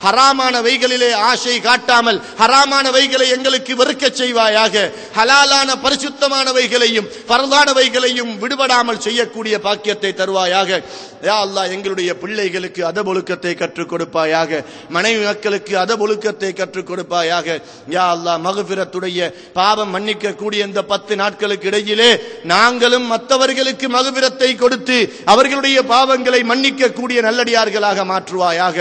ஹராமானவைகளிலே ஆசை காட்டாமல் ஹராமானவைகளை எங்களுக்கு வெறுக்க செய்வாயாக. ஹலாலான பரிசுத்தமானவைகளையும் பரலானவைகளையும் விடுபடாமல் செய்யக்கூடிய பாக்கியத்தை தருவாயாக. யா அல்லாஹ், எங்களுடைய பிள்ளைகளுக்கு அதபொழுக்கத்தை கற்றுக் கொடுப்பாயாக. மனைவி மக்களுக்கு அதபொழுக்கத்தை கற்றுக் கொடுப்பாயாக. யா அல்லாஹ், மக்ஃபிரத்துடைய பாவம் மன்னிக்க கூடிய இந்த 10 நாட்களுக்கு இடையிலே நாங்களும் மற்றவர்களுக்கு மக்ஃபிரத்தை கொடுத்து அவர்களுடைய பாவங்களை மன்னிக்க கூடிய நல்லடியார்களாக மாற்றுவாயாக.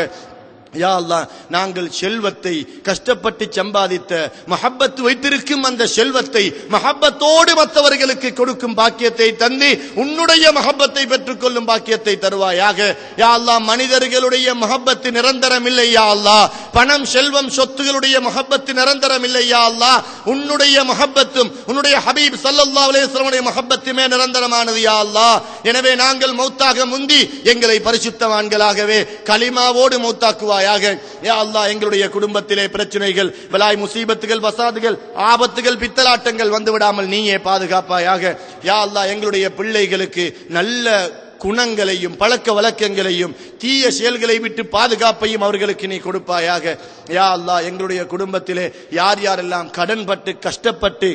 யா அல்லாஹ், நாங்கள் செல்வத்தை கஷ்டப்பட்டு சம்பாதித்த மஹப்பத் வைத்திருக்கும் அந்த செல்வத்தை மஹப்பத்தோடு மற்றவர்களுக்கு கொடுக்கும் பாக்கியத்தை தந்து உன்னுடைய மஹப்பத்தை பெற்றுக் கொள்ளும் பாக்கியத்தை தருவாயாக. யா அல்லாஹ், மனிதர்களுடைய மஹப்பத்து நிரந்தரம் இல்லை யா அல்லாஹ். பணம் செல்வம் சொத்துகளுடைய மஹப்பத்து நிரந்தரம் இல்லை யா அல்லாஹ். உன்னுடைய மஹப்பத்தும் உன்னுடைய ஹபீப் ஸல்லல்லாஹு அலைஹி வஸல்லம் மஹப்பத்துமே நிரந்தரமானது யா அல்லாஹ். எனவே நாங்கள் மௌத்தாக முந்தி எங்களை பரிசுத்தவான்களாகவே கலிமாவோடு மௌத்தாக்குவாய். யா அல்லாஹ், எங்களுடைய குடும்பத்திலே பிரச்சனைகள், பலாய், முசீபத்துகள், வசாதுகள், ஆபத்துகள், பித்தலாட்டங்கள் வந்து விடாமல் நீயே பாதுகாப்பாயாக. யா அல்லாஹ், எங்களுடைய பிள்ளைகளுக்கு நல்ல குணங்களையும் பழக்க வழக்கங்களையும் தீய செயல்களை விட்டு பாதுகாப்பையும் அவர்களுக்கு நீ கொடுப்பாயாக. யா அல்லாஹ், எங்களுடைய குடும்பத்திலே யார் யாரெல்லாம் கடன்பட்டு கஷ்டப்பட்டு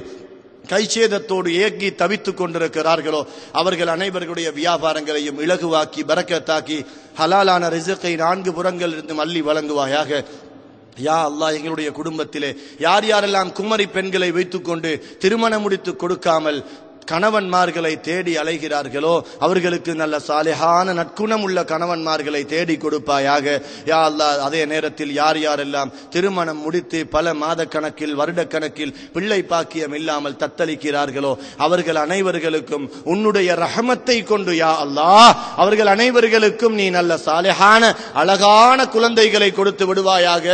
கைச்சேதத்தோடு ஏங்கி தவித்துக் கொண்டிருக்கிறார்களோ அவர்கள் அனைவர்களுடைய வியாபாரங்களையும் இலகுவாக்கி பரக்கத்தாக்கி ஹலாலான ரிஸ்கை 4 புறங்களில் இருந்து மல்லி வழங்குவாயாக. யா அல்லாஹ், எங்களுடைய குடும்பத்திலே யார் யாரெல்லாம் குமரி பெண்களை வைத்துக்கொண்டு திருமணம் முடித்து கொடுக்காமல் கணவன்மார்களை தேடி அலைகிறார்களோ அவர்களுக்கு நல்ல சாலிஹான நற்குணம் உள்ள கணவன்மார்களை தேடி கொடுப்பாயாக. யா அல்லாஹ், அதே நேரத்தில் யார் யாரெல்லாம் திருமணம் முடித்து பல மாத கணக்கில் வருடக்கணக்கில் பிள்ளை பாக்கியம் இல்லாமல் தத்தளிக்கிறார்களோ அவர்கள் அனைவர்களுக்கும் உன்னுடைய ரஹமத்தை கொண்டு யா அல்லாஹ் அவர்கள் அனைவர்களுக்கும் நீ நல்ல சாலிஹான அழகான குழந்தைகளை கொடுத்து விடுவாயாக.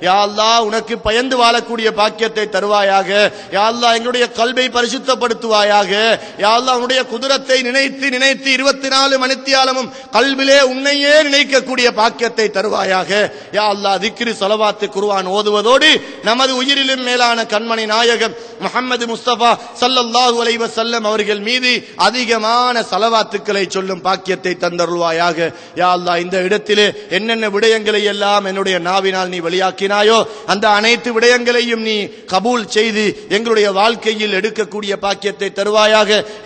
யா அல்லாஹ், உனக்கு பயந்து வாழக்கூடிய பாக்கியத்தை தருவாயாக. யா அல்லாஹ், எங்களுடைய கல்வை பரிசுத்தப்படுத்துவாயாக. யா அல்லாஹ், உன்னுடைய குதிரத்தை நினைத்து நினைத்து 24 மணித்தியாலமும் கல்விலே உன்னையே நினைக்கக்கூடிய பாக்கியத்தை தருவாயாக. யா அல்லாஹ், திக்ரு ஸலவாத் குர்ஆன் ஓதுவதோடு நமது உயிரிலும் மேலான கண்மணி நாயகம் முஹம்மது முஸ்தபா ஸல்லல்லாஹு அலைஹி வஸல்லம் அவர்கள் மீது அதிகமான ஸலவாத்துக்களை சொல்லும் பாக்கியத்தை தந்தருள்வாயாக. யா அல்லாஹ், இந்த இடத்திலே என்னென்ன விடயங்களை எல்லாம் என்னுடைய நாவினால் நீ வெளியாக்கினாயோ அந்த அனைத்து விடயங்களையும் நீ கபூல் செய்து எங்களுடைய வாழ்க்கையில் எடுக்கக்கூடிய பாக்கியத்தை தருவாயாக.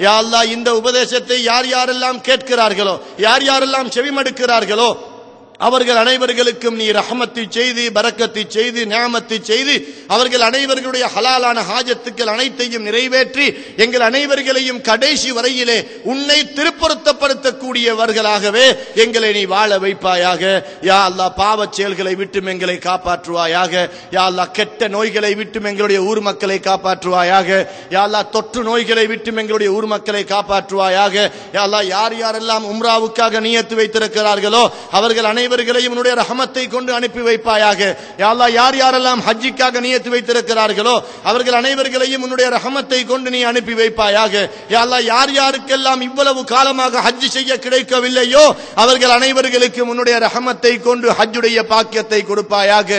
யா அல்லாஹ், இந்த உபதேசத்தை யார் யாரெல்லாம் கேட்கிறார்களோ யார் யாரெல்லாம் செவிமடுக்கிறார்களோ அவர்கள் அனைவர்களுக்கும் நீ ரஹமத்தை செய்து பரக்கத்தை செய்து நியாமத்தை செய்து அவர்கள் அனைவர்களுடைய ஹலாலான ஹாஜத்துக்கள் அனைத்தையும் நிறைவேற்றி எங்கள் அனைவர்களையும் கடைசி வரையிலே உன்னை திருப்பொருத்தப்படுத்தக்கூடியவர்களாகவே எங்களை நீ வாழ வைப்பாயாக. யா அல்லாஹ், பாவச் செயல்களை விட்டும் எங்களை காப்பாற்றுவாயாக. யா அல்லாஹ், கெட்ட நோய்களை விட்டும் எங்களுடைய ஊர் மக்களை காப்பாற்றுவாயாக. யா அல்லாஹ், தொற்று நோய்களை விட்டும் எங்களுடைய ஊர் மக்களை காப்பாற்றுவாயாக. யா அல்லாஹ், யார் யாரெல்லாம் உம்ராவுக்காக நியத்து வைத்திருக்கிறார்களோ அவர்கள் அனைவர்களையும் உன்னுடைய ரஹமத்தை கொண்டு அனுப்பி வைப்பாயாக. யா அல்லாஹ், யார் யாரெல்லாம் ஹஜ்ஜுக்காக நியத்து வைத்திருக்கிறார்களோ அவர்கள் அனைவர்களையும் உன்னுடைய ரஹமத்தை கொண்டு நீ அனுப்பி வைப்பாயாக. யா அல்லாஹ், யார் யாருக்கெல்லாம் இவ்வளவு காலமாக ஹஜ் செய்ய கிடைக்கவில்லையோ அவர்கள் அனைவர்களுக்கும் உன்னுடைய ரஹமத்தை கொண்டு ஹஜ்ஜுடைய பாக்கியத்தை கொடுப்பாயாக.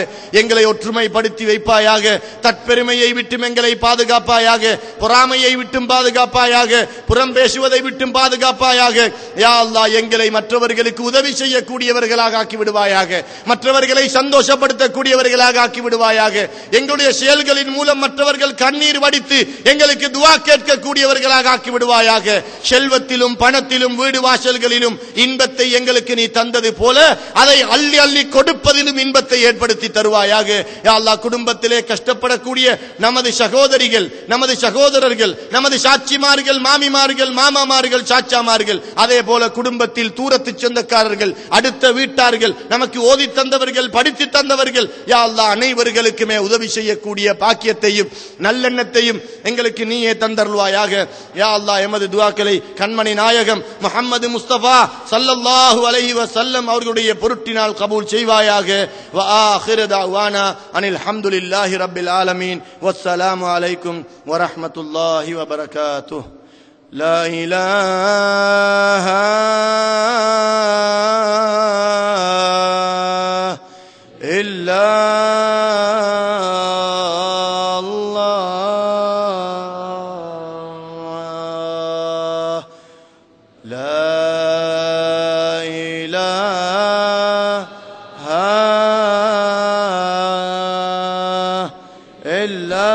எங்களை ஒற்றுமைப்படுத்தி வைப்பாயாக. தற்பெருமையை விட்டும் எங்களை பாதுகாப்பாயாக. பொறாமையை விட்டும் பாதுகாப்பாயாக. புறம் பேசுவதை விட்டும் பாதுகாப்பாயாக. யா அல்லாஹ், எங்களை மற்றவர்களுக்கு உதவி செய்யக்கூடியவர்களாக ஆக்கி விடுவாயாக. மற்றவர்களை சந்தோஷப்படுத்தக்கூடியவர்களாக ஆக்கி விடுவாயாக. எங்களுடைய செயல்களின் மூலம் மற்றவர்கள் கண்ணீர் வடித்து எங்களுக்கு துஆ கேட்கக்கூடியவர்களாக ஆக்கி விடுவாயாக. செல்வத்திலும் பணத்திலும் வீடு வாசல்களிலும் இன்பத்தை எங்களுக்கு நீ தந்தது போல அதை அள்ளி அள்ளி கொடுப்பதிலும் இன்பத்தை ஏற்படுத்தி தருவாயாக. யா அல்லாஹ், குடும்பத்திலே கஷ்டப்படக்கூடிய நமது சகோதரிகள் நமது சகோதரர்கள் நமது சாட்சிமார்கள் மாமிமார்கள் மாமாமார்கள் சாச்சாமார்கள் அதே போல குடும்பத்தில் தூரத்து சொந்தக்காரர்கள் அடுத்த வீட்டார்கள் நமக்கு ஓதி தந்தவர்கள் படித்து தந்தவர்கள் யா அல்லாஹ் அனைவர்களுக்குமே உதவி செய்யக்கூடிய பாக்கியத்தையும் நல்லெண்ணத்தையும் எங்களுக்கு நீயே தந்தருள்வாயாக. யா அல்லாஹ், எமது துஆக்களை கண்மணி நாயகம் முஹம்மது முஸ்தபா ஸல்லல்லாஹு அலைஹி வஸல்லம் அவர்களுடைய பொருட்டினால் கபூல் செய்வாயாக. வ ஆகிரு தஅவானா அனில் ஹம்துலில்லாஹி ரப்பில் ஆலமீன். வஸ்ஸலாமு அலைக்கும் வ ரஹ்மத்துல்லாஹி வ பரகாத்துஹு. லா இலாஹா இல்லா அல்லாஹ். லா இலாஹா إلا